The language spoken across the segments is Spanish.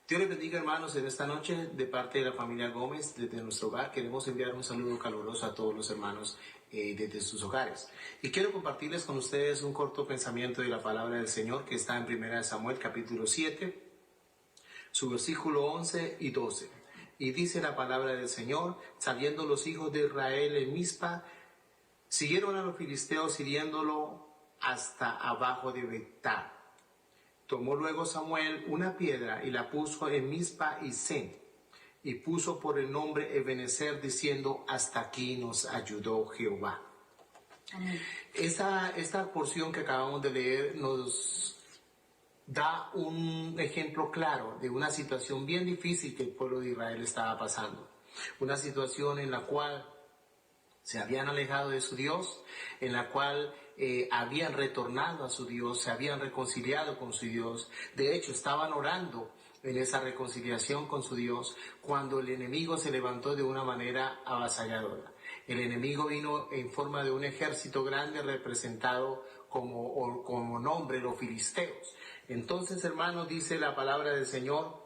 Dios les bendiga, hermanos, en esta noche de parte de la familia Gómez, desde nuestro hogar. Queremos enviar un saludo caluroso a todos los hermanos desde sus hogares. Y quiero compartirles con ustedes un corto pensamiento de la palabra del Señor que está en 1 Samuel capítulo 7, su versículo 11 y 12. Y dice la palabra del Señor: saliendo los hijos de Israel en Mizpa, siguieron a los filisteos hiriéndolo hasta abajo de Betá. Tomó luego Samuel una piedra y la puso en Mizpa y Sen, y puso por el nombre Ebenezer, diciendo: hasta aquí nos ayudó Jehová. Amén. Esta porción que acabamos de leer nos da un ejemplo claro de una situación bien difícil que el pueblo de Israel estaba pasando. Una situación en la cual se habían alejado de su Dios, en la cual habían retornado a su Dios, se habían reconciliado con su Dios. De hecho, estaban orando en esa reconciliación con su Dios cuando el enemigo se levantó de una manera avasalladora. El enemigo vino en forma de un ejército grande representado como nombre los filisteos. Entonces, hermanos, dice la palabra del Señor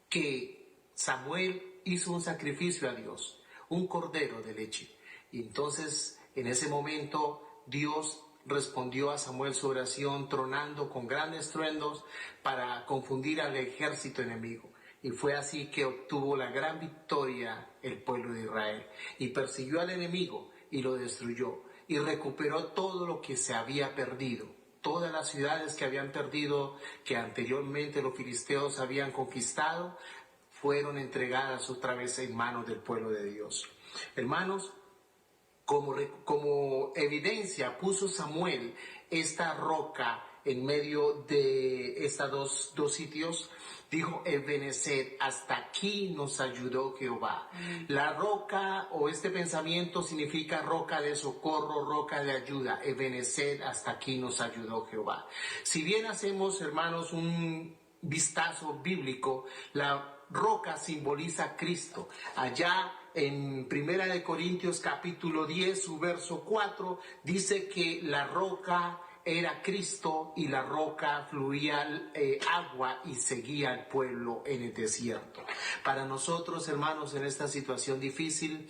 que Samuel hizo un sacrificio a Dios, un cordero de leche. Y entonces, en ese momento, Dios respondió a Samuel su oración, tronando con grandes truendos para confundir al ejército enemigo. Y fue así que obtuvo la gran victoria el pueblo de Israel. Y persiguió al enemigo y lo destruyó. Y recuperó todo lo que se había perdido. Todas las ciudades que habían perdido, que anteriormente los filisteos habían conquistado, fueron entregadas otra vez en manos del pueblo de Dios. Hermanos, como evidencia puso Samuel esta roca en medio de estos dos sitios. Dijo Ebenezer: hasta aquí nos ayudó Jehová. La roca o este pensamiento significa roca de socorro, roca de ayuda. Ebenezer: hasta aquí nos ayudó Jehová. Si bien hacemos, hermanos, un vistazo bíblico, la roca simboliza a Cristo. Allá en 1 Corintios capítulo 10, su verso 4, dice que la roca era Cristo y la roca fluía agua y seguía al pueblo en el desierto. Para nosotros, hermanos, en esta situación difícil,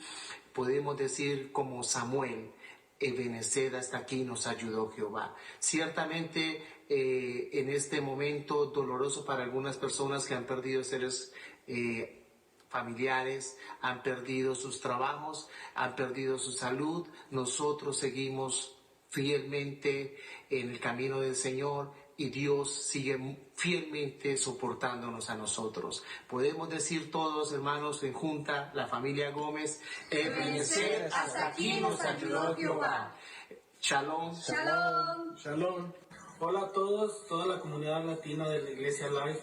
podemos decir como Samuel: Ebenezer, hasta aquí nos ayudó Jehová. Ciertamente en este momento doloroso para algunas personas que han perdido seres familiares, han perdido sus trabajos, han perdido su salud, nosotros seguimos fielmente en el camino del Señor y Dios sigue fielmente soportándonos a nosotros. Podemos decir todos, hermanos, en junta, la familia Gómez: Ebenezer, hasta aquí nos ayudó Jehová. Shalom. Shalom. Shalom. Hola a todos, toda la comunidad latina de la Iglesia Life.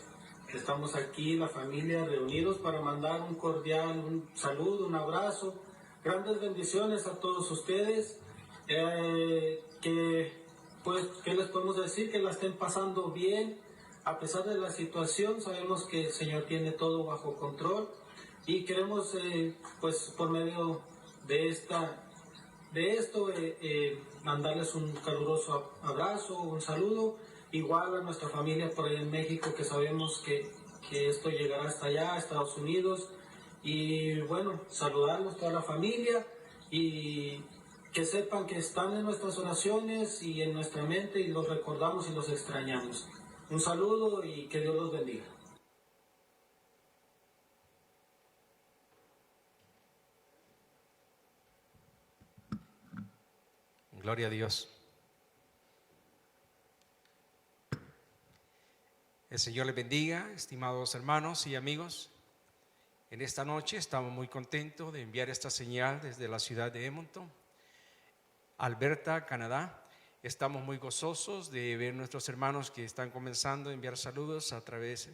Estamos aquí, la familia, reunidos para mandar un cordial un saludo, un abrazo, grandes bendiciones a todos ustedes. ¿Qué les podemos decir? Que la estén pasando bien, a pesar de la situación. Sabemos que el Señor tiene todo bajo control y queremos, por medio de esto, mandarles un caluroso abrazo, un saludo, igual a nuestra familia por ahí en México, que sabemos que esto llegará hasta allá, a Estados Unidos, y bueno, saludarlos toda la familia y que sepan que están en nuestras oraciones y en nuestra mente y los recordamos y los extrañamos. Un saludo y que Dios los bendiga. Gloria a Dios. El Señor les bendiga, estimados hermanos y amigos. En esta noche estamos muy contentos de enviar esta señal desde la ciudad de Edmonton, Alberta, Canadá. Estamos muy gozosos de ver nuestros hermanos que están comenzando a enviar saludos a través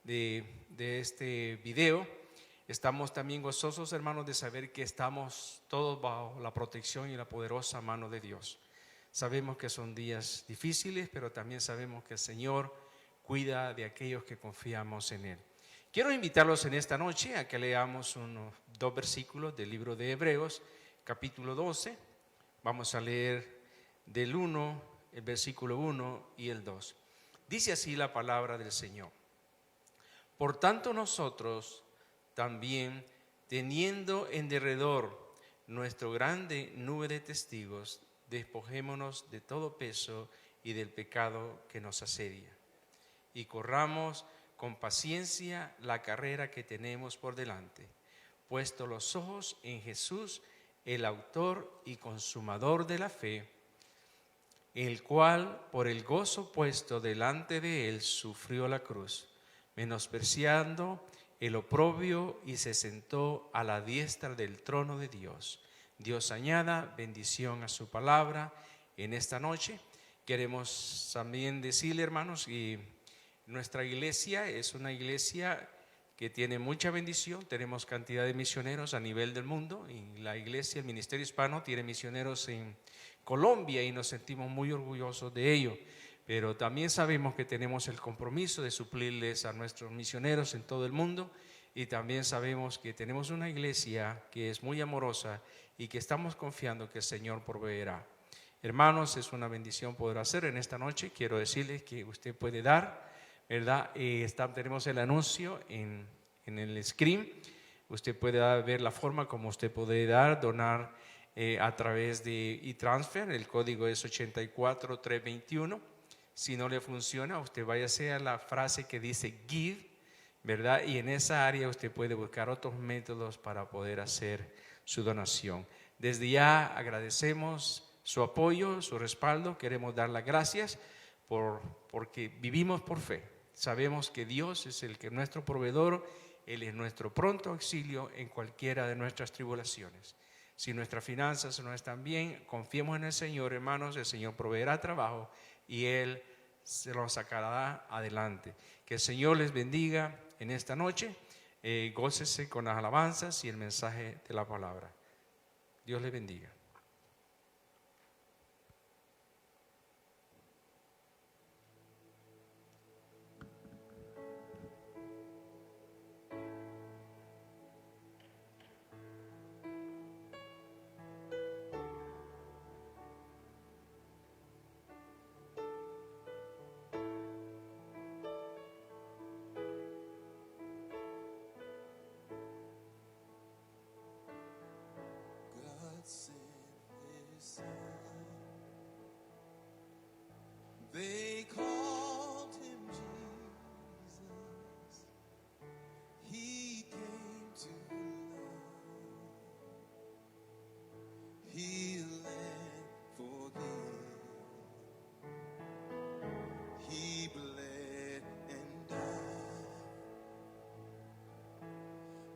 de este video. Estamos también gozosos, hermanos, de saber que estamos todos bajo la protección y la poderosa mano de Dios. Sabemos que son días difíciles, pero también sabemos que el Señor cuida de aquellos que confiamos en Él. Quiero invitarlos en esta noche a que leamos unos 2 versículos del libro de Hebreos, capítulo 12. Vamos a leer del 1, el versículo 1 y el 2. Dice así la palabra del Señor: Por tanto nosotros también, teniendo en derredor nuestra grande nube de testigos, despojémonos de todo peso y del pecado que nos asedia, y corramos con paciencia la carrera que tenemos por delante, puesto los ojos en Jesús, el autor y consumador de la fe, el cual por el gozo puesto delante de él sufrió la cruz, menospreciando el oprobio, y se sentó a la diestra del trono de Dios. Dios añada bendición a su palabra en esta noche. Queremos también decirle, hermanos, y nuestra iglesia es una iglesia que tiene mucha bendición. Tenemos cantidad de misioneros a nivel del mundo, y la iglesia, el ministerio hispano, tiene misioneros en Colombia y nos sentimos muy orgullosos de ello. Pero también sabemos que tenemos el compromiso de suplirles a nuestros misioneros en todo el mundo, y también sabemos que tenemos una iglesia que es muy amorosa y que estamos confiando que el Señor proveerá. Hermanos, es una bendición poder hacer en esta noche. Quiero decirles que usted puede dar, ¿verdad? Tenemos el anuncio en el screen. Usted puede ver la forma como usted puede donar a través de eTransfer. El código es 84321. Si no le funciona, usted váyase a la frase que dice Give, ¿verdad? Y en esa área usted puede buscar otros métodos para poder hacer su donación. Desde ya agradecemos su apoyo, su respaldo. Queremos dar las gracias porque vivimos por fe. Sabemos que Dios es el que es nuestro proveedor. Él es nuestro pronto auxilio en cualquiera de nuestras tribulaciones. Si nuestras finanzas no están bien, confiemos en el Señor, hermanos. El Señor proveerá trabajo y Él se lo sacará adelante. Que el Señor les bendiga en esta noche. Gócese con las alabanzas y el mensaje de la palabra. Dios les bendiga. They called him Jesus. He came to love, heal and forgive. He bled and died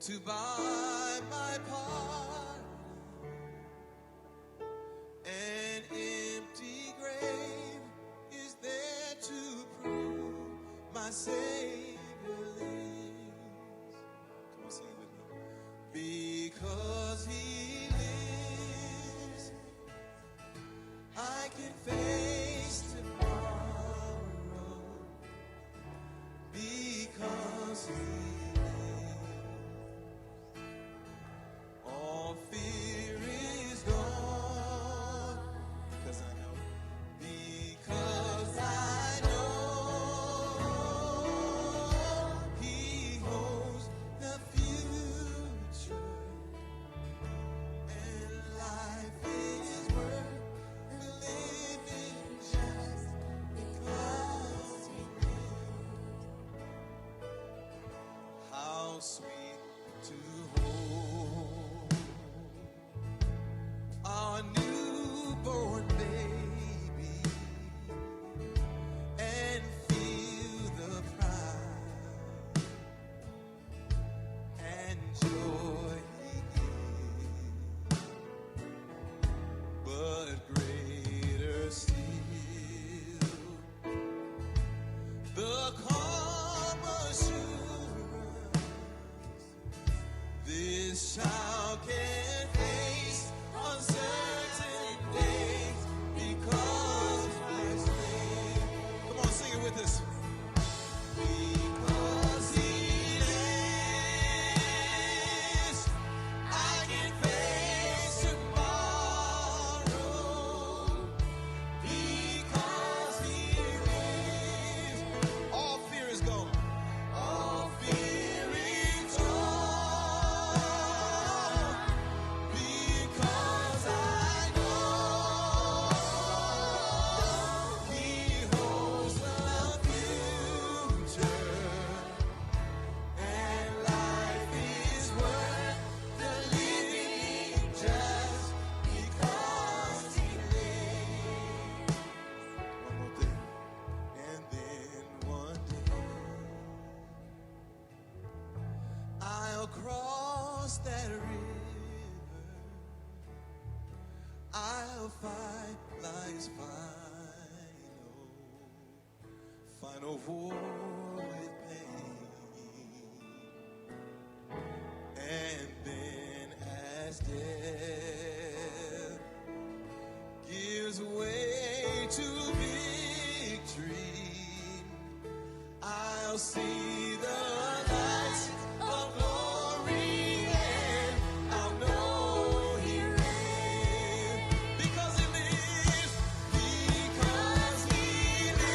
to buy my pardon. An empty grave is there to prove my Savior lives. Come on, sing it with me. Because He lives, I can face tomorrow. Because He lives, all fear is gone. Because I know. Because I know He holds the future, and life is worth living just because He lives. How sweet to hold our newborn baby and feel the pride and joy He gives. But greater still, the calm assurance this that river, I'll fight life's final war with pain. And then as death gives way to victory, I'll see the lights of glory, and I'll know He reigns. Because He lives, because He lives,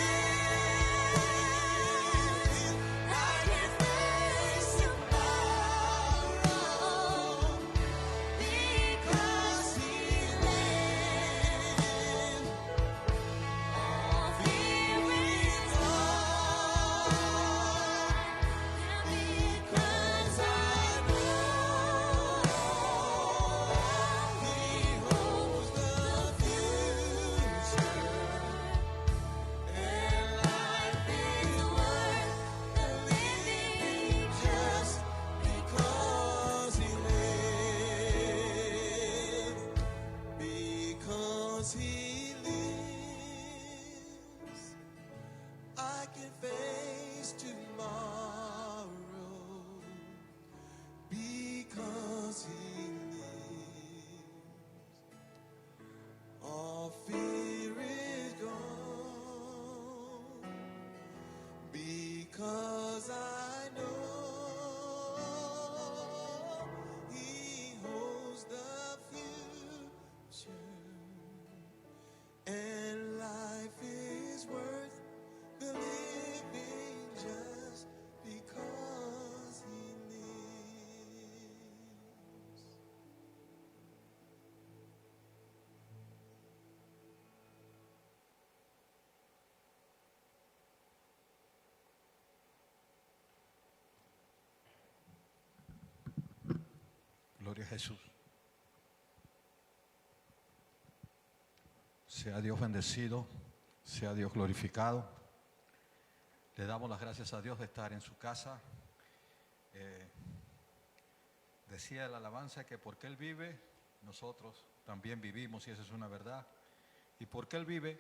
I can face tomorrow. Because He lives, all fear is gone. Because I know He holds the future, and life is worth the living just because He lives. Because He lives, I can face tomorrow. Because He lives, all fear is gone. Because I know He holds the future, and life is worth the living just because He lives. Gloria a Jesús. Sea Dios bendecido, sea Dios glorificado. Le damos las gracias a Dios de estar en su casa. Decía la alabanza que porque Él vive, nosotros también vivimos, y esa es una verdad. Y porque Él vive,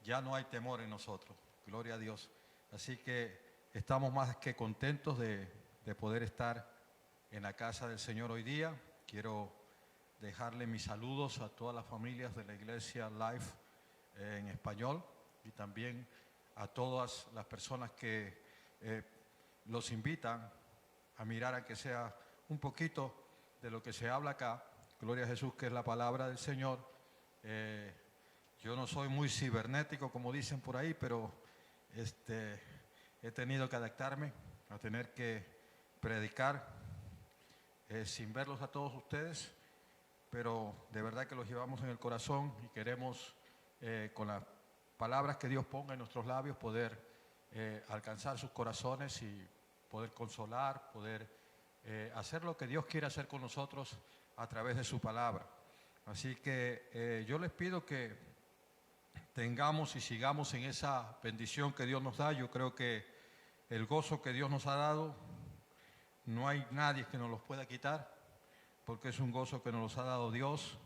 ya no hay temor en nosotros. Gloria a Dios. Así que estamos más que contentos de poder estar en la casa del Señor hoy día. Quiero dejarle mis saludos a todas las familias de la iglesia Life en español, y también a todas las personas que los invitan a mirar, a que sea un poquito de lo que se habla acá. Gloria a Jesús, que es la palabra del Señor. Yo no soy muy cibernético, como dicen por ahí, pero he tenido que adaptarme a tener que predicar sin verlos a todos ustedes, pero de verdad que los llevamos en el corazón y queremos con las palabras que Dios ponga en nuestros labios poder alcanzar sus corazones y poder consolar, poder hacer lo que Dios quiere hacer con nosotros a través de su palabra. Así que yo les pido que tengamos y sigamos en esa bendición que Dios nos da. Yo creo que el gozo que Dios nos ha dado, no hay nadie que nos los pueda quitar, porque es un gozo que nos ha dado Dios,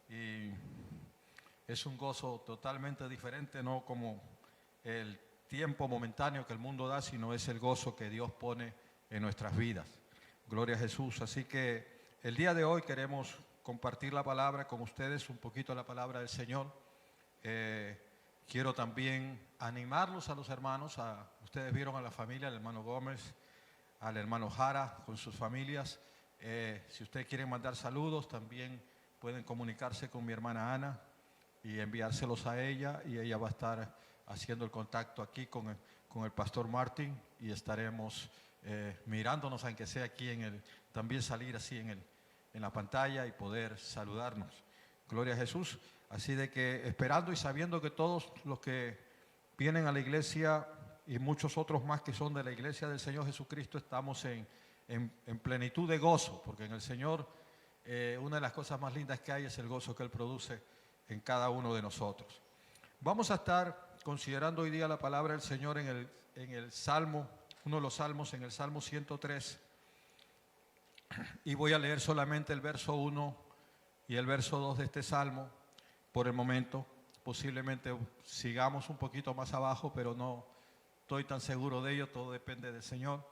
y es un gozo totalmente diferente, no como el tiempo momentáneo que el mundo da, sino es el gozo que Dios pone en nuestras vidas. Gloria a Jesús. Así que el día de hoy queremos compartir la palabra con ustedes, un poquito la palabra del Señor. Quiero también animarlos a los hermanos. Ustedes vieron a la familia, al hermano Gómez, al hermano Jara con sus familias. Si ustedes quieren mandar saludos, también pueden comunicarse con mi hermana Ana y enviárselos a ella, y ella va a estar haciendo el contacto aquí con el pastor Martín, y estaremos mirándonos, aunque sea aquí también salir así en la pantalla y poder saludarnos. Gloria a Jesús. Así de que esperando y sabiendo que todos los que vienen a la iglesia y muchos otros más que son de la iglesia del Señor Jesucristo, estamos en plenitud de gozo, porque en el Señor una de las cosas más lindas que hay es el gozo que Él produce en cada uno de nosotros. Vamos a estar considerando hoy día la palabra del Señor en el Salmo, uno de los salmos, en el Salmo 103. y voy a leer solamente el verso 1 y el verso 2 de este salmo por el momento. Posiblemente sigamos un poquito más abajo, pero no estoy tan seguro de ello, todo depende del Señor.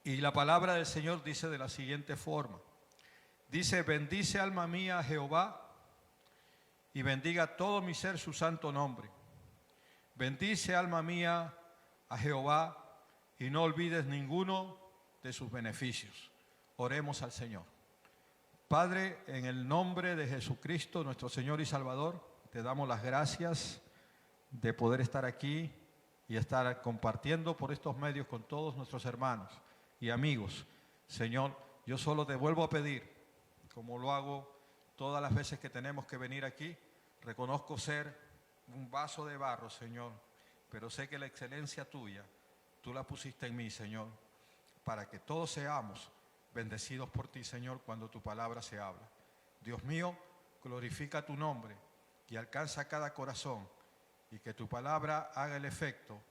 Y la palabra del Señor dice de la siguiente forma. Dice: bendice alma mía a Jehová y bendiga todo mi ser su santo nombre. Bendice alma mía a Jehová y no olvides ninguno de sus beneficios. Oremos al Señor. Padre, en el nombre de Jesucristo, nuestro Señor y Salvador, te damos las gracias de poder estar aquí y estar compartiendo por estos medios con todos nuestros hermanos y amigos. Señor, yo solo te vuelvo a pedir, como lo hago todas las veces que tenemos que venir aquí, reconozco ser un vaso de barro, Señor, pero sé que la excelencia tuya, tú la pusiste en mí, Señor, para que todos seamos bendecidos por ti, Señor, cuando tu palabra se habla. Dios mío, glorifica tu nombre y alcanza cada corazón, y que tu palabra haga el efecto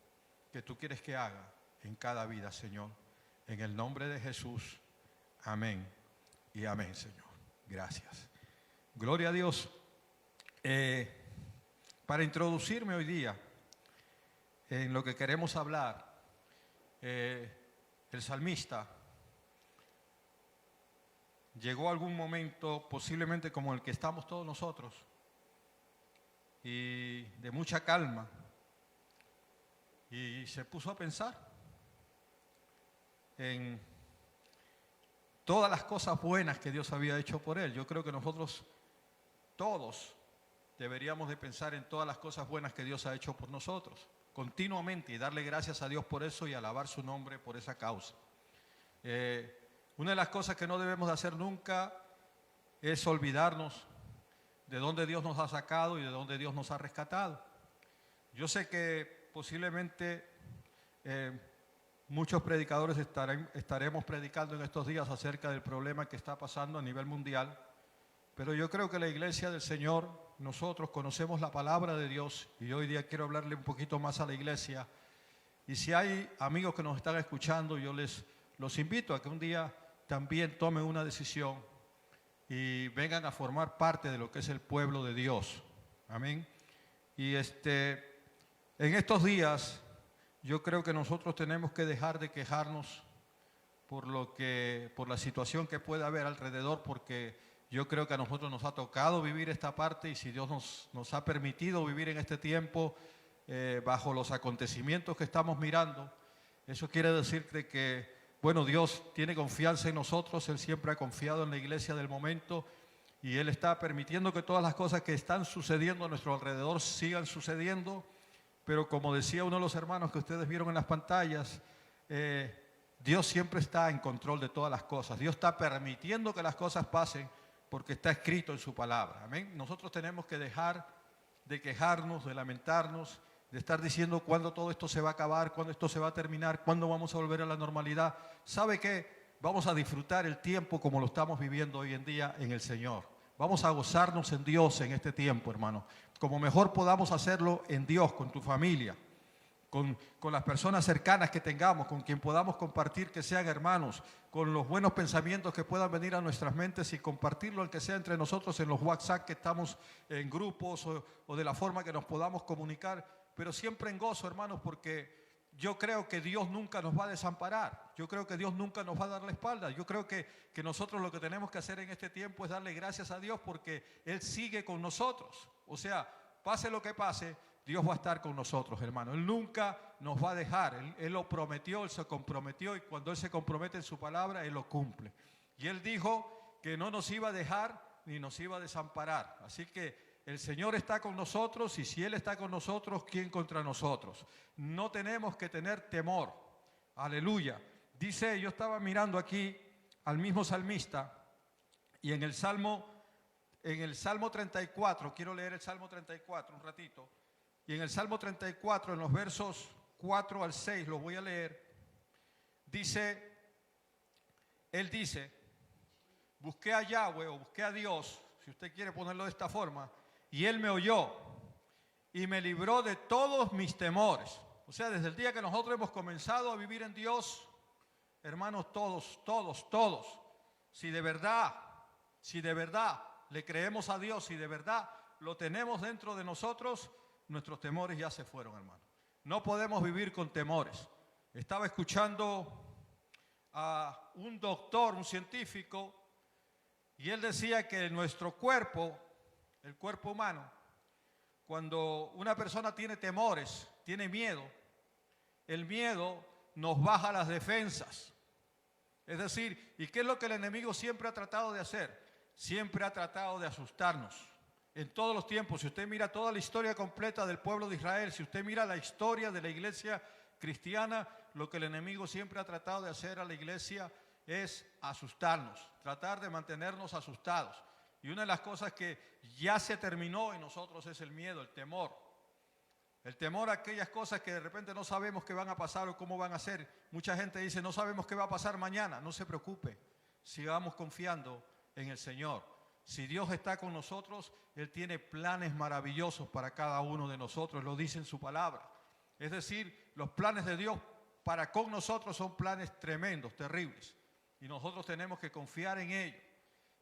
que tú quieres que haga en cada vida, Señor. En el nombre de Jesús, amén y amén, Señor. Gracias. Gloria a Dios. Para introducirme hoy día en lo que queremos hablar, el salmista llegó a algún momento, posiblemente como el que estamos todos nosotros, y de mucha calma, y se puso a pensar en todas las cosas buenas que Dios había hecho por él. Yo creo que nosotros todos deberíamos de pensar en todas las cosas buenas que Dios ha hecho por nosotros, continuamente, y darle gracias a Dios por eso y alabar su nombre por esa causa. Una de las cosas que no debemos de hacer nunca es olvidarnos de dónde Dios nos ha sacado y de dónde Dios nos ha rescatado. Yo sé que posiblemente muchos predicadores estaremos predicando en estos días acerca del problema que está pasando a nivel mundial, pero yo creo que la iglesia del Señor, nosotros conocemos la palabra de Dios, y hoy día quiero hablarle un poquito más a la iglesia. Y si hay amigos que nos están escuchando, yo los invito a que un día también tomen una decisión y vengan a formar parte de lo que es el pueblo de Dios. Amén. Y en estos días yo creo que nosotros tenemos que dejar de quejarnos por la situación que puede haber alrededor, porque yo creo que a nosotros nos ha tocado vivir esta parte, y si Dios nos ha permitido vivir en este tiempo bajo los acontecimientos que estamos mirando, eso quiere decir que bueno, Dios tiene confianza en nosotros. Él siempre ha confiado en la iglesia del momento, y Él está permitiendo que todas las cosas que están sucediendo a nuestro alrededor sigan sucediendo. Pero como decía uno de los hermanos que ustedes vieron en las pantallas, Dios siempre está en control de todas las cosas. Dios está permitiendo que las cosas pasen porque está escrito en su palabra. Amén. Nosotros tenemos que dejar de quejarnos, de lamentarnos, de estar diciendo cuándo todo esto se va a acabar, cuándo esto se va a terminar, cuándo vamos a volver a la normalidad. ¿Sabe qué? Vamos a disfrutar el tiempo como lo estamos viviendo hoy en día en el Señor. Vamos a gozarnos en Dios en este tiempo, hermano. Como mejor podamos hacerlo en Dios, con tu familia, con las personas cercanas que tengamos, con quien podamos compartir, que sean hermanos, con los buenos pensamientos que puedan venir a nuestras mentes, y compartirlo, aunque sea entre nosotros en los WhatsApp que estamos en grupos, o de la forma que nos podamos comunicar. Pero siempre en gozo, hermanos, porque yo creo que Dios nunca nos va a desamparar. Yo creo que Dios nunca nos va a dar la espalda. Yo creo que nosotros lo que tenemos que hacer en este tiempo es darle gracias a Dios, porque Él sigue con nosotros. O sea, pase lo que pase, Dios va a estar con nosotros, hermano. Él nunca nos va a dejar. Él lo prometió, Él se comprometió, y cuando Él se compromete en su palabra, Él lo cumple. Y Él dijo que no nos iba a dejar ni nos iba a desamparar. Así que el Señor está con nosotros, y si Él está con nosotros, ¿quién contra nosotros? No tenemos que tener temor. Aleluya. Dice, yo estaba mirando aquí al mismo salmista, y en el Salmo 34, quiero leer el Salmo 34 un ratito, y en el Salmo 34, en los versos 4 al 6, lo voy a leer. Él dice, busqué a Yahweh, o busqué a Dios, si usted quiere ponerlo de esta forma, y Él me oyó y me libró de todos mis temores. O sea, desde el día que nosotros hemos comenzado a vivir en Dios, hermanos, todos, si de verdad le creemos a Dios, si de verdad lo tenemos dentro de nosotros, nuestros temores ya se fueron, hermano. No podemos vivir con temores. Estaba escuchando a un doctor, un científico, y él decía que nuestro cuerpo, el cuerpo humano, cuando una persona tiene temores, tiene miedo, el miedo nos baja las defensas. Es decir, ¿y qué es lo que el enemigo siempre ha tratado de hacer? Siempre ha tratado de asustarnos. En todos los tiempos, si usted mira toda la historia completa del pueblo de Israel, si usted mira la historia de la iglesia cristiana, lo que el enemigo siempre ha tratado de hacer a la iglesia es asustarnos, tratar de mantenernos asustados. Y una de las cosas que ya se terminó en nosotros es el miedo, el temor. El temor a aquellas cosas que de repente no sabemos qué van a pasar o cómo van a ser. Mucha gente dice, no sabemos qué va a pasar mañana. No se preocupe, sigamos confiando en el Señor. Si Dios está con nosotros, Él tiene planes maravillosos para cada uno de nosotros, lo dice en su palabra. Es decir, los planes de Dios para con nosotros son planes tremendos, terribles. Y nosotros tenemos que confiar en ellos.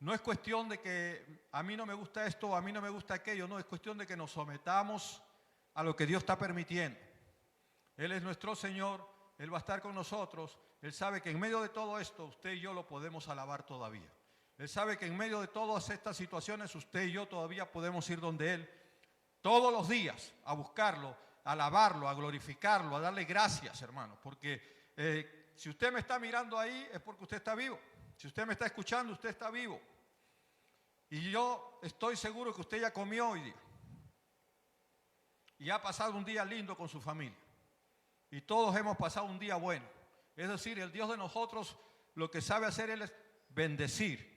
No es cuestión de que a mí no me gusta esto o a mí no me gusta aquello, no, es cuestión de que nos sometamos a lo que Dios está permitiendo. Él es nuestro Señor, Él va a estar con nosotros, Él sabe que en medio de todo esto usted y yo lo podemos alabar todavía. Él sabe que en medio de todas estas situaciones usted y yo todavía podemos ir donde Él todos los días a buscarlo, a alabarlo, a glorificarlo, a darle gracias, hermanos, porque si usted me está mirando ahí es porque usted está vivo. Si usted me está escuchando, usted está vivo. Y yo estoy seguro que usted ya comió hoy día. Y ha pasado un día lindo con su familia. Y todos hemos pasado un día bueno. Es decir, el Dios de nosotros lo que sabe hacer Él es bendecir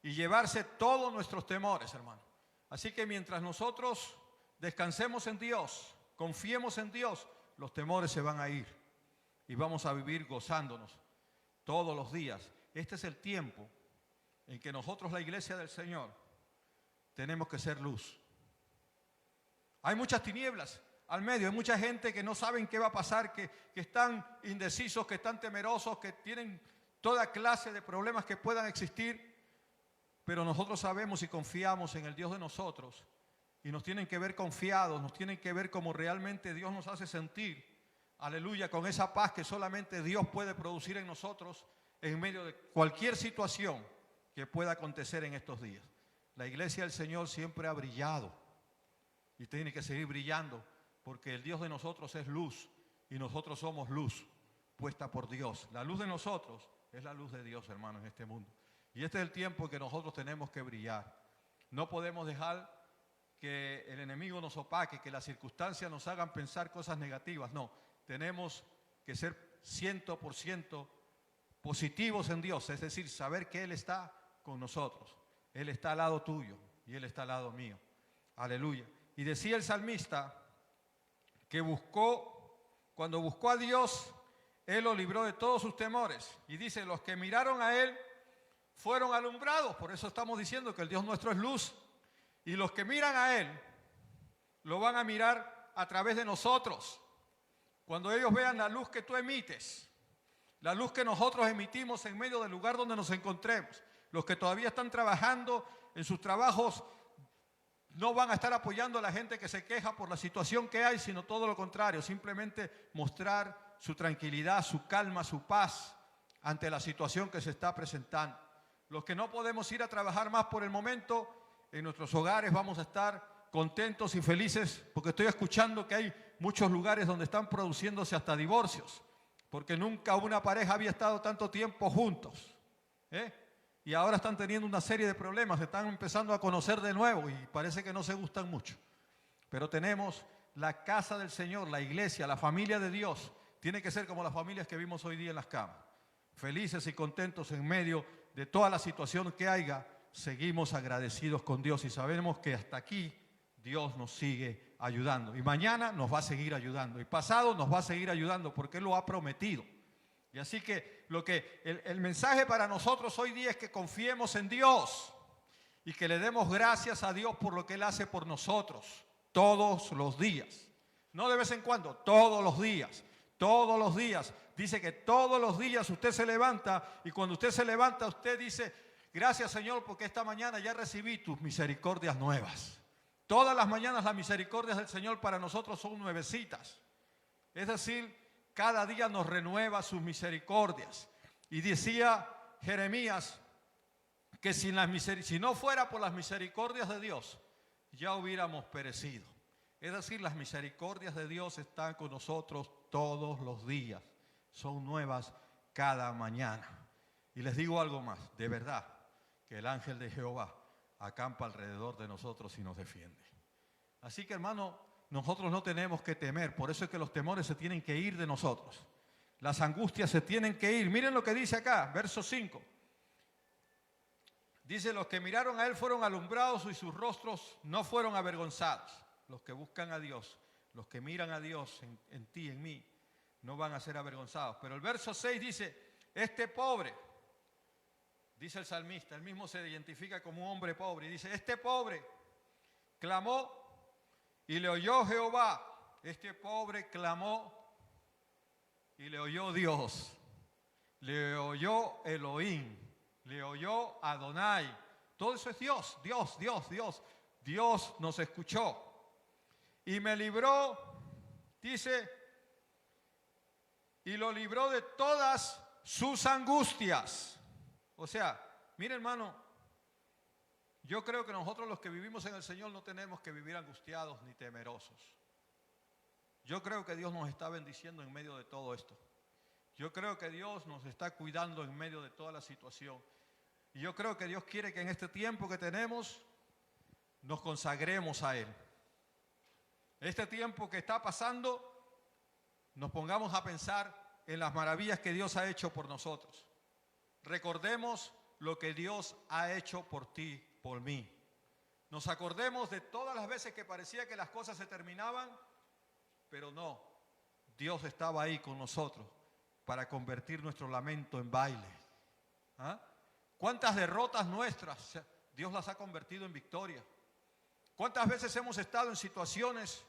y llevarse todos nuestros temores, hermano. Así que mientras nosotros descansemos en Dios, confiemos en Dios, los temores se van a ir. Y vamos a vivir gozándonos todos los días. Este es el tiempo en que nosotros, la iglesia del Señor, tenemos que ser luz. Hay muchas tinieblas al medio, hay mucha gente que no saben qué va a pasar, que están indecisos, que están temerosos, que tienen toda clase de problemas que puedan existir, pero nosotros sabemos y confiamos en el Dios de nosotros y nos tienen que ver confiados, nos tienen que ver como realmente Dios nos hace sentir, aleluya, con esa paz que solamente Dios puede producir en nosotros en medio de cualquier situación que pueda acontecer en estos días. La iglesia del Señor siempre ha brillado y tiene que seguir brillando porque el Dios de nosotros es luz y nosotros somos luz puesta por Dios. La luz de nosotros es la luz de Dios, hermanos, en este mundo. Y este es el tiempo en que nosotros tenemos que brillar. No podemos dejar que el enemigo nos opaque, que las circunstancias nos hagan pensar cosas negativas. No, tenemos que ser 100% positivos en Dios, es decir, saber que Él está con nosotros. Él está al lado tuyo y Él está al lado mío. Aleluya. Y decía el salmista que cuando buscó a Dios, Él lo libró de todos sus temores. Y dice, los que miraron a Él fueron alumbrados. Por eso estamos diciendo que el Dios nuestro es luz. Y los que miran a Él, lo van a mirar a través de nosotros. Cuando ellos vean la luz que tú emites, la luz que nosotros emitimos en medio del lugar donde nos encontremos. Los que todavía están trabajando en sus trabajos no van a estar apoyando a la gente que se queja por la situación que hay, sino todo lo contrario, simplemente mostrar su tranquilidad, su calma, su paz ante la situación que se está presentando. Los que no podemos ir a trabajar más por el momento, en nuestros hogares vamos a estar contentos y felices, porque estoy escuchando que hay muchos lugares donde están produciéndose hasta divorcios, porque nunca una pareja había estado tanto tiempo juntos, y ahora están teniendo una serie de problemas, se están empezando a conocer de nuevo y parece que no se gustan mucho. Pero tenemos la casa del Señor, la iglesia, la familia de Dios, tiene que ser como las familias que vimos hoy día en las camas, felices y contentos en medio de toda la situación que haya. Seguimos agradecidos con Dios y sabemos que hasta aquí Dios nos sigue ayudando. Y mañana nos va a seguir ayudando. Y pasado nos va a seguir ayudando porque Él lo ha prometido. Y así que el mensaje para nosotros hoy día es que confiemos en Dios y que le demos gracias a Dios por lo que Él hace por nosotros todos los días. No de vez en cuando, todos los días. Todos los días. Dice que todos los días usted se levanta y cuando usted se levanta usted dice, gracias Señor porque esta mañana ya recibí tus misericordias nuevas. Todas las mañanas las misericordias del Señor para nosotros son nuevecitas. Es decir, cada día nos renueva sus misericordias. Y decía Jeremías que si no fuera por las misericordias de Dios, ya hubiéramos perecido. Es decir, las misericordias de Dios están con nosotros todos los días. Son nuevas cada mañana. Y les digo algo más, de verdad, que el ángel de Jehová acampa alrededor de nosotros y nos defiende. Así que, hermano, nosotros no tenemos que temer. Por eso es que los temores se tienen que ir de nosotros. Las angustias se tienen que ir. Miren lo que dice acá, verso 5. Dice, los que miraron a él fueron alumbrados y sus rostros no fueron avergonzados. Los que buscan a Dios, los que miran a Dios en ti, en mí, no van a ser avergonzados. Pero el verso 6 dice, este pobre, dice el salmista, él mismo se identifica como un hombre pobre, y dice, este pobre clamó y le oyó Jehová. Este pobre clamó y le oyó Dios, le oyó Elohim, le oyó Adonai. Todo eso es Dios, Dios, Dios, Dios. Dios nos escuchó y me libró, dice, y lo libró de todas sus angustias. O sea, mire hermano, yo creo que nosotros los que vivimos en el Señor no tenemos que vivir angustiados ni temerosos. Yo creo que Dios nos está bendiciendo en medio de todo esto. Yo creo que Dios nos está cuidando en medio de toda la situación. Y yo creo que Dios quiere que en este tiempo que tenemos nos consagremos a Él. Este tiempo que está pasando, nos pongamos a pensar en las maravillas que Dios ha hecho por nosotros. Recordemos lo que Dios ha hecho por ti, por mí. Nos acordemos de todas las veces que parecía que las cosas se terminaban, pero no. Dios estaba ahí con nosotros para convertir nuestro lamento en baile. ¿Ah? ¿Cuántas derrotas nuestras Dios las ha convertido en victoria? ¿Cuántas veces hemos estado en situaciones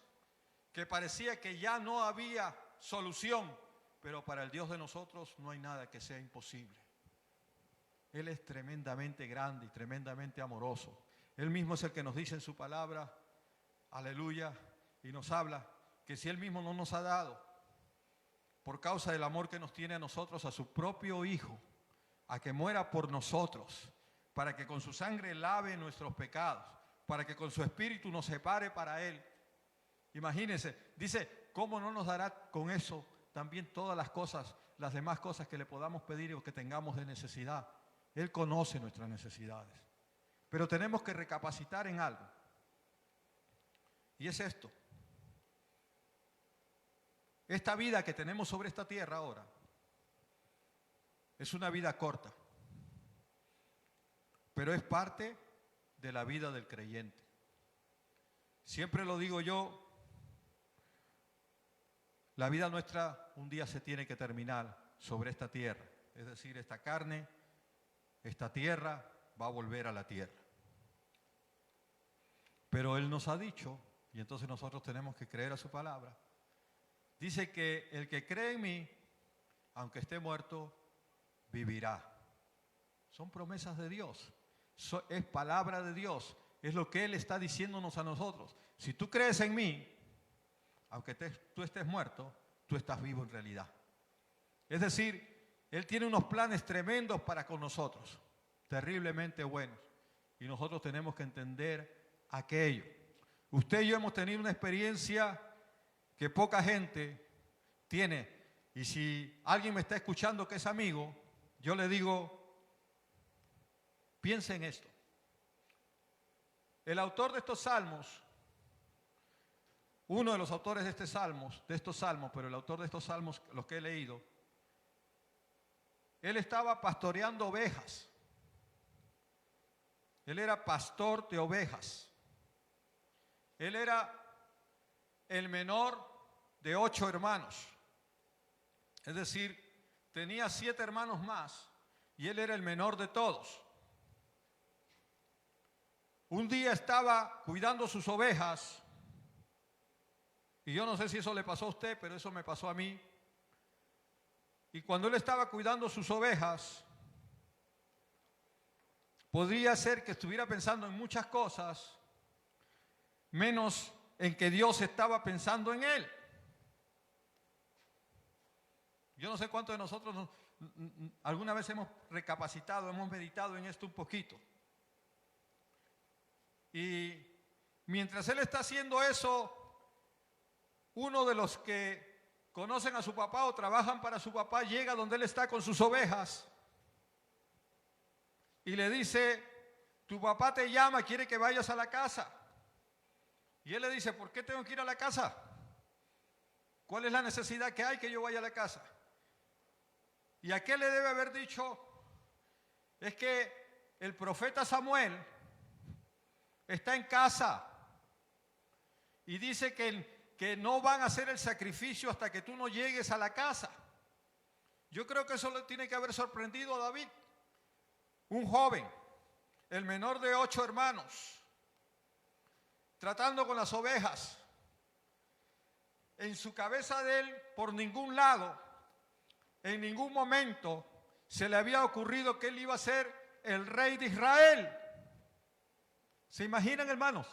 que parecía que ya no había solución, pero para el Dios de nosotros no hay nada que sea imposible? Él es tremendamente grande y tremendamente amoroso. Él mismo es el que nos dice en su palabra, aleluya, y nos habla que si Él mismo no nos ha dado, por causa del amor que nos tiene a nosotros, a su propio Hijo, a que muera por nosotros, para que con su sangre lave nuestros pecados, para que con su Espíritu nos separe para Él. Imagínense, dice, ¿cómo no nos dará con eso también todas las cosas, las demás cosas que le podamos pedir o que tengamos de necesidad? Él conoce nuestras necesidades. Pero tenemos que recapacitar en algo. Y es esto. Esta vida que tenemos sobre esta tierra ahora es una vida corta, pero es parte de la vida del creyente. Siempre lo digo yo, la vida nuestra un día se tiene que terminar sobre esta tierra. Es decir, esta carne, esta tierra va a volver a la tierra. Pero Él nos ha dicho, y entonces nosotros tenemos que creer a su palabra, dice que el que cree en mí, aunque esté muerto, vivirá. Son promesas de Dios, es palabra de Dios, es lo que Él está diciéndonos a nosotros. Si tú crees en mí, aunque tú estés muerto, tú estás vivo en realidad. Es decir, Él tiene unos planes tremendos para con nosotros, terriblemente buenos. Y nosotros tenemos que entender aquello. Usted y yo hemos tenido una experiencia que poca gente tiene. Y si alguien me está escuchando que es amigo, yo le digo, piense en esto. El autor de estos salmos, uno de los autores de estos salmos, pero el autor de estos salmos, los que he leído, él estaba pastoreando ovejas. Él era pastor de ovejas. Él era el menor de 8 hermanos. Es decir, tenía 7 hermanos más y él era el menor de todos. Un día estaba cuidando sus ovejas y yo no sé si eso le pasó a usted, pero eso me pasó a mí. Y cuando él estaba cuidando sus ovejas, podría ser que estuviera pensando en muchas cosas, menos en que Dios estaba pensando en él. Yo no sé cuántos de nosotros alguna vez hemos recapacitado, hemos meditado en esto un poquito. Y mientras él está haciendo eso, uno de los que conocen a su papá o trabajan para su papá llega donde él está con sus ovejas y le dice: tu papá te llama, quiere que vayas a la casa. Y él le dice: ¿por qué tengo que ir a la casa? ¿Cuál es la necesidad que hay que yo vaya a la casa? Y a qué le debe haber dicho: es que el profeta Samuel está en casa y dice que no van a hacer el sacrificio hasta que tú no llegues a la casa. Yo creo que eso le tiene que haber sorprendido a David, un joven, el menor de 8 hermanos, tratando con las ovejas. En su cabeza de él, por ningún lado, en ningún momento se le había ocurrido que él iba a ser el rey de Israel. ¿Se imaginan, hermanos?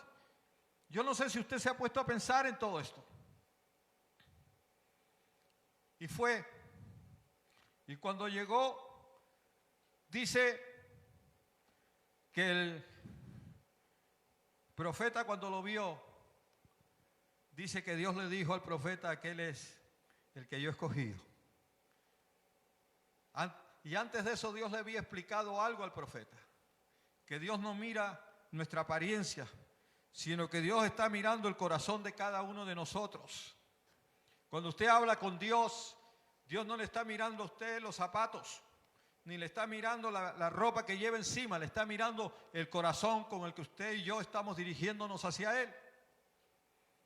Yo no sé si usted se ha puesto a pensar en todo esto. Y fue, y cuando llegó, dice que el profeta, cuando lo vio, dice que Dios le dijo al profeta que él es el que yo he escogido. Y antes de eso Dios le había explicado algo al profeta, que Dios no mira nuestra apariencia, sino que Dios está mirando el corazón de cada uno de nosotros. Cuando usted habla con Dios, Dios no le está mirando a usted los zapatos, ni le está mirando la ropa que lleva encima, le está mirando el corazón con el que usted y yo estamos dirigiéndonos hacia Él.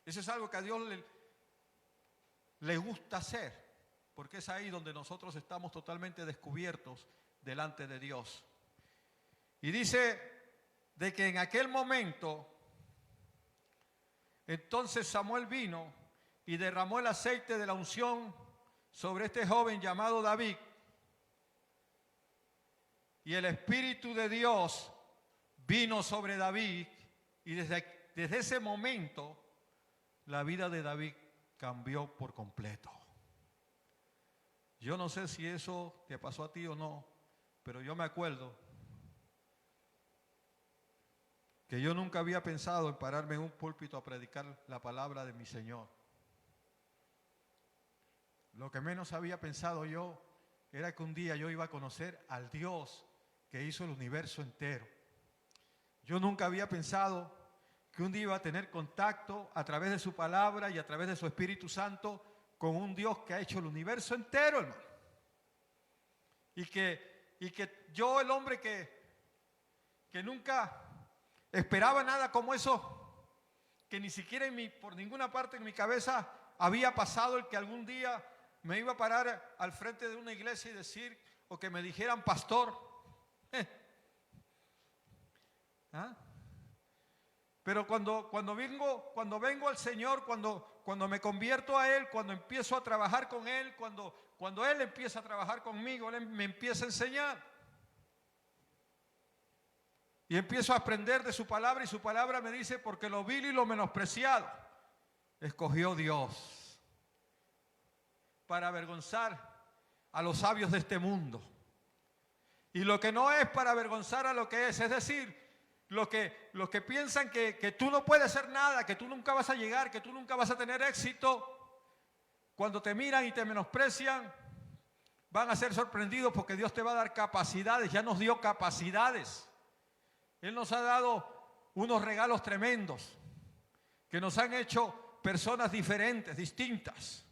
Eso es algo que a Dios le gusta hacer, porque es ahí donde nosotros estamos totalmente descubiertos delante de Dios. Y dice de que en aquel momento, entonces Samuel vino y derramó el aceite de la unción sobre este joven llamado David. Y el Espíritu de Dios vino sobre David, y desde ese momento la vida de David cambió por completo. Yo no sé si eso te pasó a ti o no, pero yo me acuerdo que yo nunca había pensado en pararme en un púlpito a predicar la palabra de mi Señor. Lo que menos había pensado yo era que un día yo iba a conocer al Dios que hizo el universo entero. Yo nunca había pensado que un día iba a tener contacto a través de su palabra y a través de su Espíritu Santo con un Dios que ha hecho el universo entero, hermano. Y que yo, el hombre que nunca esperaba nada como eso, que ni siquiera por ninguna parte en mi cabeza había pasado el que algún día me iba a parar al frente de una iglesia y decir, o que me dijeran pastor. ¿Ah? Pero cuando vengo al Señor, cuando me convierto a Él, cuando empiezo a trabajar con Él, cuando Él empieza a trabajar conmigo, Él me empieza a enseñar. Y empiezo a aprender de su palabra, y su palabra me dice: porque lo vil y lo menospreciado escogió Dios para avergonzar a los sabios de este mundo. Y lo que no es, para avergonzar a lo que es decir, los que piensan que tú no puedes hacer nada, que tú nunca vas a llegar, que tú nunca vas a tener éxito, cuando te miran y te menosprecian, van a ser sorprendidos, porque Dios te va a dar capacidades. Ya nos dio capacidades. Él nos ha dado unos regalos tremendos que nos han hecho personas diferentes, distintas,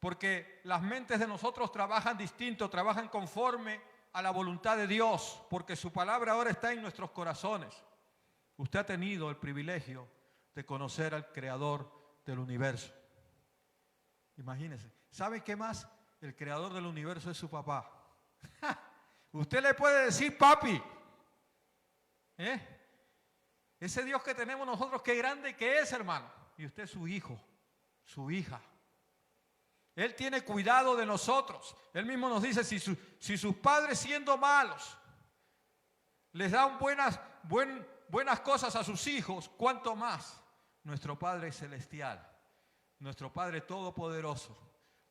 porque las mentes de nosotros trabajan distinto, trabajan conforme a la voluntad de Dios, porque su palabra ahora está en nuestros corazones. Usted ha tenido el privilegio de conocer al Creador del universo. Imagínese. ¿Sabe qué más? El Creador del universo es su papá. Usted le puede decir papi. Ese Dios que tenemos nosotros, qué grande que es, hermano. Y usted es su hijo, su hija. Él tiene cuidado de nosotros. Él mismo nos dice, si sus padres siendo malos les dan buenas cosas a sus hijos, ¿cuánto más nuestro Padre Celestial, nuestro Padre Todopoderoso,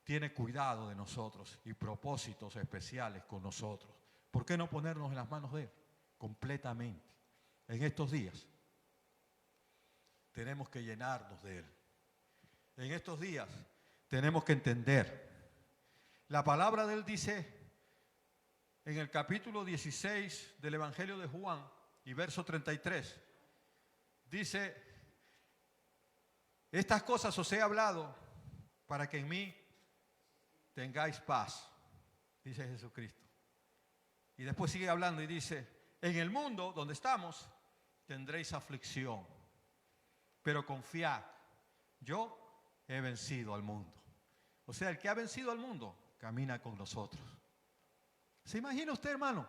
tiene cuidado de nosotros y propósitos especiales con nosotros? ¿Por qué no ponernos en las manos de Él completamente? En estos días tenemos que llenarnos de Él. En estos días tenemos que entender. La palabra de Él dice en el capítulo 16 del Evangelio de Juan y verso 33, dice: estas cosas os he hablado para que en mí tengáis paz, dice Jesucristo. Y después sigue hablando y dice: en el mundo donde estamos tendréis aflicción, pero confiad, yo he vencido al mundo. O sea, el que ha vencido al mundo camina con nosotros. ¿Se imagina usted, hermano?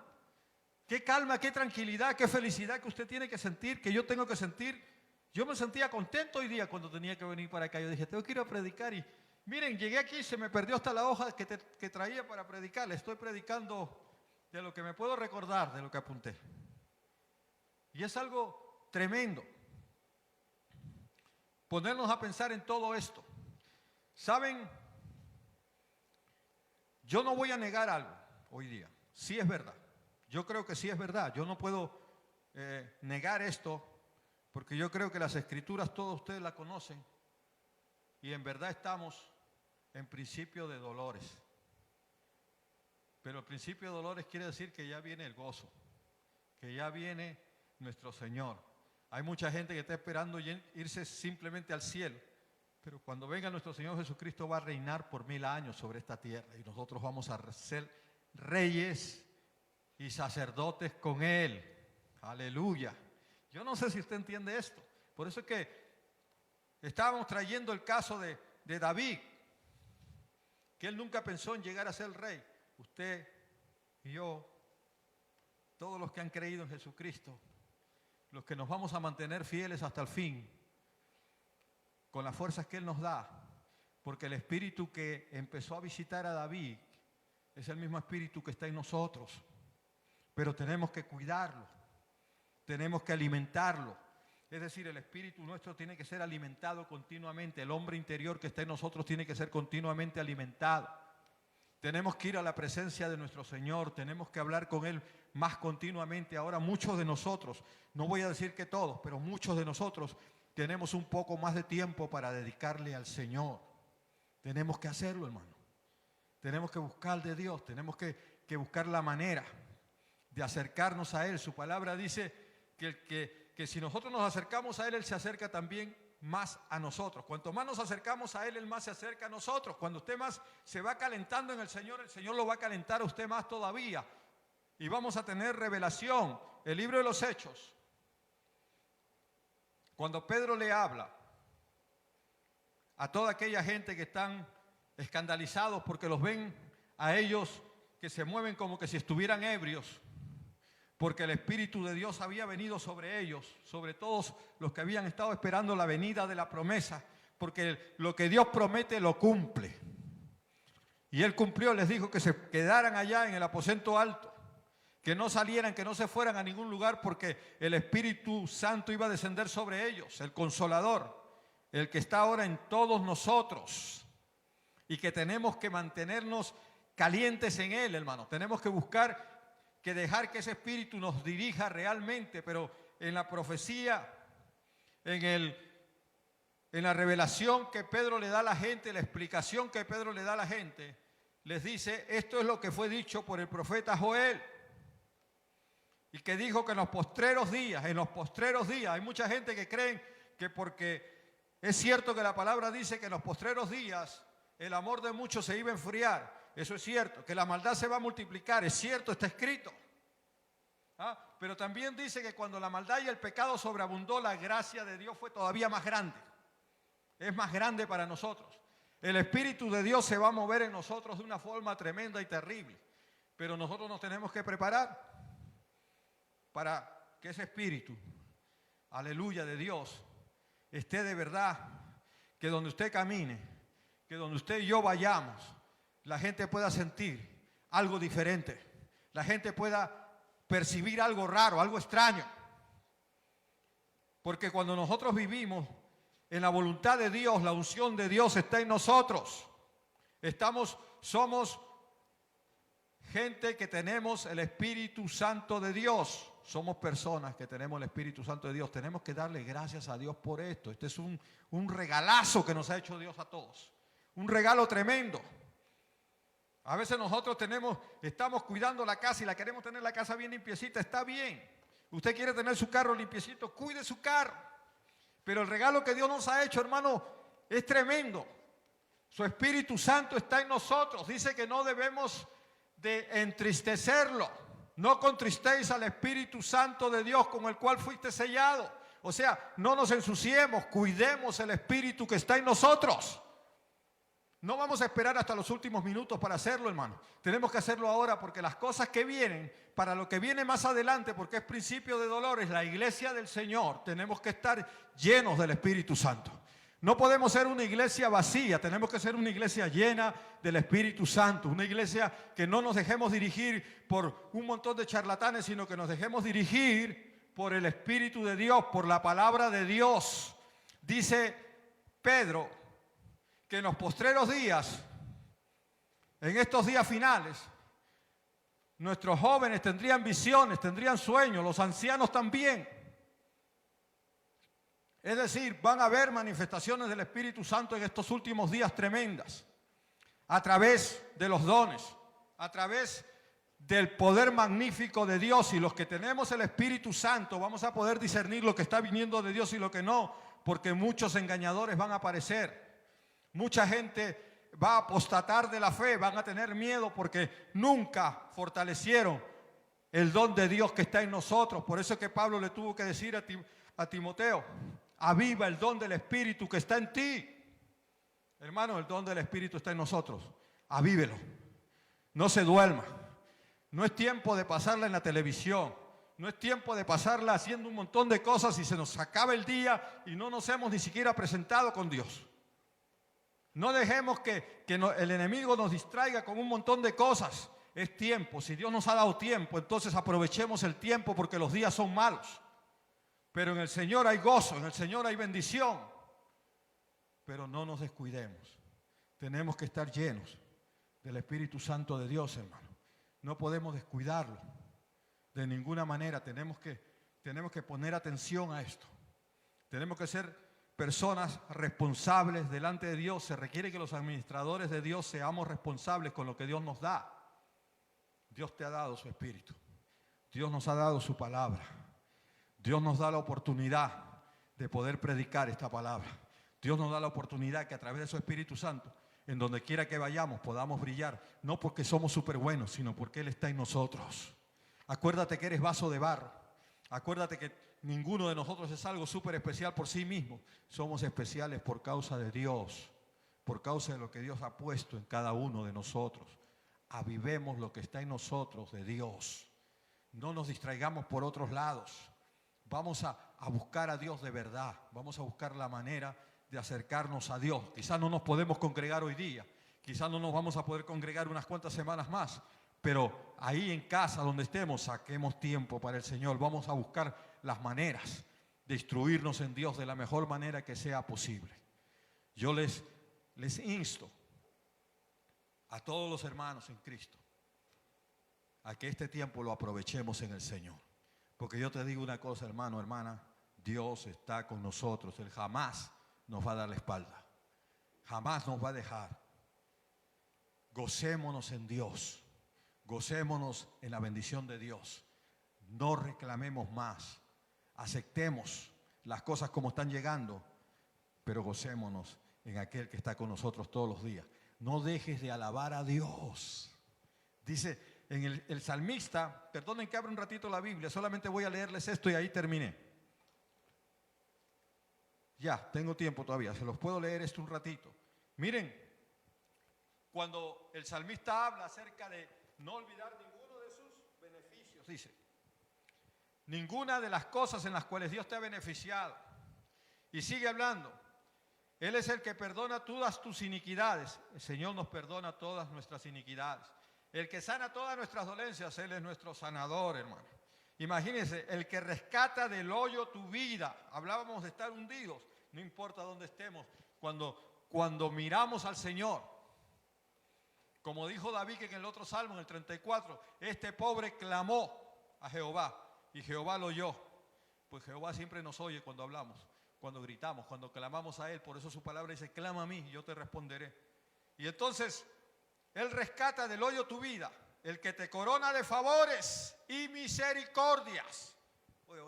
Qué calma, qué tranquilidad, qué felicidad que usted tiene que sentir, que yo tengo que sentir. Yo me sentía contento hoy día cuando tenía que venir para acá. Yo dije, tengo que ir a predicar. Y miren, llegué aquí y se me perdió hasta la hoja que traía para predicar. Le estoy predicando de lo que me puedo recordar, de lo que apunté. Y es algo tremendo ponernos a pensar en todo esto. ¿Saben? Yo no voy a negar algo hoy día. Sí es verdad. Yo creo que sí es verdad. Yo no puedo negar esto, porque yo creo que las Escrituras todos ustedes la conocen. Y en verdad estamos en principio de dolores. Pero el principio de dolores quiere decir que ya viene el gozo, que ya viene nuestro Señor. Hay mucha gente que está esperando irse simplemente al cielo, pero cuando venga nuestro Señor Jesucristo va a reinar por 1000 años sobre esta tierra y nosotros vamos a ser reyes y sacerdotes con Él. Aleluya. Yo no sé si usted entiende esto. Por eso es que estábamos trayendo el caso de David, que él nunca pensó en llegar a ser rey. Usted y yo, todos los que han creído en Jesucristo, los que nos vamos a mantener fieles hasta el fin, con las fuerzas que Él nos da, porque el espíritu que empezó a visitar a David es el mismo espíritu que está en nosotros, pero tenemos que cuidarlo, tenemos que alimentarlo. Es decir, el espíritu nuestro tiene que ser alimentado continuamente, el hombre interior que está en nosotros tiene que ser continuamente alimentado. Tenemos que ir a la presencia de nuestro Señor, tenemos que hablar con Él más continuamente. Ahora muchos de nosotros, no voy a decir que todos, pero muchos de nosotros tenemos un poco más de tiempo para dedicarle al Señor. Tenemos que hacerlo, hermano. Tenemos que buscar de Dios, tenemos que buscar la manera de acercarnos a Él. Su palabra dice que si nosotros nos acercamos a Él, Él se acerca también más a nosotros. Cuanto más nos acercamos a Él, Él más se acerca a nosotros. Cuando usted más se va calentando en el Señor lo va a calentar a usted más todavía. Y vamos a tener revelación. El libro de los Hechos, cuando Pedro le habla a toda aquella gente que están escandalizados porque los ven a ellos que se mueven como que si estuvieran ebrios, porque el Espíritu de Dios había venido sobre ellos, sobre todos los que habían estado esperando la venida de la promesa, porque lo que Dios promete lo cumple. Y Él cumplió, les dijo que se quedaran allá en el aposento alto, que no salieran, que no se fueran a ningún lugar, porque el Espíritu Santo iba a descender sobre ellos, el Consolador, el que está ahora en todos nosotros, y que tenemos que mantenernos calientes en Él, hermano. Tenemos que buscar que dejar que ese Espíritu nos dirija realmente, pero en la profecía, en la revelación que Pedro le da a la gente, la explicación que Pedro le da a la gente, les dice, esto es lo que fue dicho por el profeta Joel, y que dijo que en los postreros días, hay mucha gente que creen que porque es cierto que la palabra dice que en los postreros días el amor de muchos se iba a enfriar. Eso es cierto, que la maldad se va a multiplicar, es cierto, está escrito. Pero también dice que cuando la maldad y el pecado sobreabundó, la gracia de Dios fue todavía más grande. Es más grande para nosotros. El Espíritu de Dios se va a mover en nosotros de una forma tremenda y terrible. Pero nosotros nos tenemos que preparar para que ese Espíritu, aleluya, de Dios, esté de verdad, que donde usted camine, que donde usted y yo vayamos, la gente pueda sentir algo diferente, la gente pueda percibir algo raro, algo extraño. Porque cuando nosotros vivimos en la voluntad de Dios, la unción de Dios está en nosotros. Somos gente que tenemos el Espíritu Santo de Dios. Somos personas que tenemos el Espíritu Santo de Dios. Tenemos que darle gracias a Dios por esto. Este es un regalazo que nos ha hecho Dios a todos. Un regalo tremendo. A veces nosotros estamos cuidando la casa y la queremos tener la casa bien limpiecita. Está bien. Usted quiere tener su carro limpiecito, cuide su carro. Pero el regalo que Dios nos ha hecho, hermano, es tremendo. Su Espíritu Santo está en nosotros. Dice que no debemos de entristecerlo. No contristéis al Espíritu Santo de Dios con el cual fuiste sellado. O sea, no nos ensuciemos, cuidemos el Espíritu que está en nosotros. No vamos a esperar hasta los últimos minutos para hacerlo, hermano. Tenemos que hacerlo ahora porque las cosas que vienen, para lo que viene más adelante, porque es principio de dolores, la iglesia del Señor, tenemos que estar llenos del Espíritu Santo. No podemos ser una iglesia vacía, tenemos que ser una iglesia llena del Espíritu Santo. Una iglesia que no nos dejemos dirigir por un montón de charlatanes, sino que nos dejemos dirigir por el Espíritu de Dios, por la palabra de Dios. Dice Pedro que en los postreros días, en estos días finales, nuestros jóvenes tendrían visiones, tendrían sueños, los ancianos también. Es decir, van a haber manifestaciones del Espíritu Santo en estos últimos días tremendas, a través de los dones, a través del poder magnífico de Dios. Y los que tenemos el Espíritu Santo vamos a poder discernir lo que está viniendo de Dios y lo que no, porque muchos engañadores van a aparecer. Mucha gente va a apostatar de la fe, van a tener miedo porque nunca fortalecieron el don de Dios que está en nosotros. Por eso es que Pablo le tuvo que decir a Timoteo: aviva el don del Espíritu que está en ti. Hermano, el don del Espíritu está en nosotros. Avívelo. No se duerma. No es tiempo de pasarla en la televisión. No es tiempo de pasarla haciendo un montón de cosas y se nos acaba el día y no nos hemos ni siquiera presentado con Dios. No dejemos que el enemigo nos distraiga con un montón de cosas. Es tiempo. Si Dios nos ha dado tiempo, entonces aprovechemos el tiempo porque los días son malos. Pero en el Señor hay gozo, en el Señor hay bendición. Pero no nos descuidemos. Tenemos que estar llenos del Espíritu Santo de Dios, hermano. No podemos descuidarlo de ninguna manera. Tenemos que poner atención a esto. Tenemos que ser personas responsables delante de Dios. Se requiere que los administradores de Dios seamos responsables con lo que Dios nos da. Dios te ha dado su Espíritu. Dios nos ha dado su palabra. Dios nos da la oportunidad de poder predicar esta palabra. Dios nos da la oportunidad que a través de su Espíritu Santo, en donde quiera que vayamos, podamos brillar. No porque somos súper buenos, sino porque Él está en nosotros. Acuérdate que eres vaso de barro. Acuérdate que ninguno de nosotros es algo súper especial por sí mismo. Somos especiales por causa de Dios, por causa de lo que Dios ha puesto en cada uno de nosotros. Avivemos lo que está en nosotros de Dios. No nos distraigamos por otros lados. Vamos a buscar a Dios de verdad. Vamos a buscar la manera de acercarnos a Dios. Quizás no nos podemos congregar hoy día. Quizás no nos vamos a poder congregar unas cuantas semanas más. Pero ahí en casa, donde estemos, saquemos tiempo para el Señor. Vamos a buscar las maneras de instruirnos en Dios de la mejor manera que sea posible. Yo les insto a todos los hermanos en Cristo a que este tiempo lo aprovechemos en el Señor. Porque yo te digo una cosa, hermano, hermana, Dios está con nosotros. Él jamás nos va a dar la espalda. Jamás nos va a dejar. Gocémonos en Dios. Gocémonos en la bendición de Dios. No reclamemos más. Aceptemos las cosas como están llegando, pero gocémonos en aquel que está con nosotros todos los días. No dejes de alabar a Dios. Dice en el salmista, perdonen que abra un ratito la Biblia, solamente voy a leerles esto y ahí terminé. Ya, tengo tiempo todavía, se los puedo leer esto un ratito. Miren, cuando el salmista habla acerca de no olvidar ninguno de sus beneficios, dice, ninguna de las cosas en las cuales Dios te ha beneficiado. Y sigue hablando, Él es el que perdona todas tus iniquidades. El Señor nos perdona todas nuestras iniquidades. El que sana todas nuestras dolencias, Él es nuestro sanador, hermano. Imagínense, el que rescata del hoyo tu vida. Hablábamos de estar hundidos, no importa dónde estemos. Cuando miramos al Señor, como dijo David que en el otro salmo, en el 34, este pobre clamó a Jehová y Jehová lo oyó. Pues Jehová siempre nos oye cuando hablamos, cuando gritamos, cuando clamamos a Él. Por eso su palabra dice, clama a mí y yo te responderé. Y entonces, Él rescata del hoyo tu vida, el que te corona de favores y misericordias. Oye,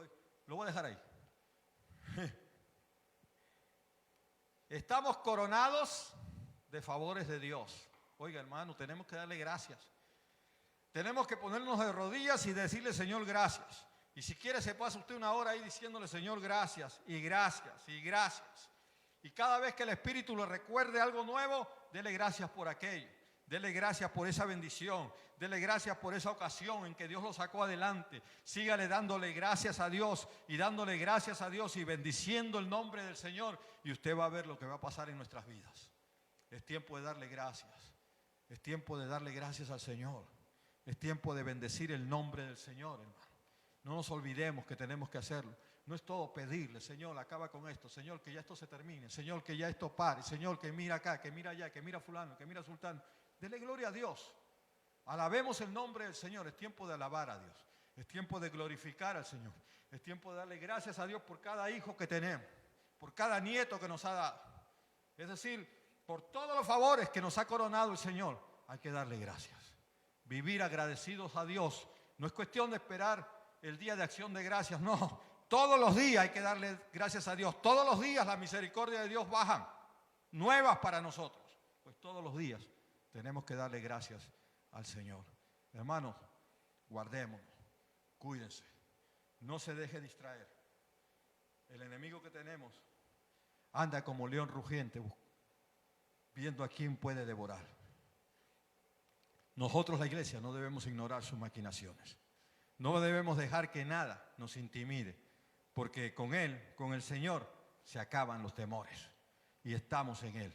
lo voy a dejar ahí. Estamos coronados de favores de Dios. Oiga, hermano, tenemos que darle gracias. Tenemos que ponernos de rodillas y decirle, Señor, gracias. Y si quiere, se pasa usted una hora ahí diciéndole, Señor, gracias, y gracias, y gracias. Y cada vez que el Espíritu le recuerde algo nuevo, dele gracias por aquello. Dele gracias por esa bendición. Dele gracias por esa ocasión en que Dios lo sacó adelante. Sígale dándole gracias a Dios y dándole gracias a Dios y bendiciendo el nombre del Señor. Y usted va a ver lo que va a pasar en nuestras vidas. Es tiempo de darle gracias. Es tiempo de darle gracias al Señor. Es tiempo de bendecir el nombre del Señor, hermano. No nos olvidemos que tenemos que hacerlo. No es todo pedirle, Señor, acaba con esto. Señor, que ya esto se termine. Señor, que ya esto pare. Señor, que mira acá, que mira allá, que mira fulano, que mira sultano. Dele gloria a Dios. Alabemos el nombre del Señor. Es tiempo de alabar a Dios. Es tiempo de glorificar al Señor. Es tiempo de darle gracias a Dios por cada hijo que tenemos. Por cada nieto que nos ha dado. Es decir, por todos los favores que nos ha coronado el Señor. Hay que darle gracias. Vivir agradecidos a Dios. No es cuestión de esperar el día de acción de gracias, no. Todos los días hay que darle gracias a Dios. Todos los días la misericordia de Dios bajan, nuevas para nosotros. Pues todos los días tenemos que darle gracias al Señor. Hermanos, guardémonos, cuídense, no se deje distraer. El enemigo que tenemos anda como león rugiente, viendo a quién puede devorar. Nosotros, la iglesia, no debemos ignorar sus maquinaciones. No debemos dejar que nada nos intimide, porque con Él, con el Señor, se acaban los temores y estamos en Él.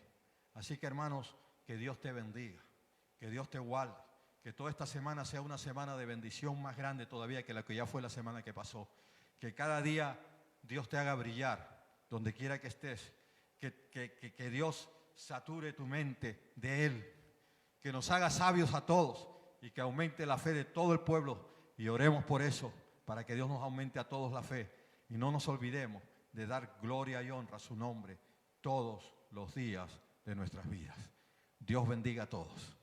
Así que, hermanos, que Dios te bendiga, que Dios te guarde, que toda esta semana sea una semana de bendición más grande todavía que la que ya fue la semana que pasó. Que cada día Dios te haga brillar donde quiera que estés, que Dios sature tu mente de Él, que nos haga sabios a todos y que aumente la fe de todo el pueblo. Y oremos por eso, para que Dios nos aumente a todos la fe. Y no nos olvidemos de dar gloria y honra a su nombre todos los días de nuestras vidas. Dios bendiga a todos.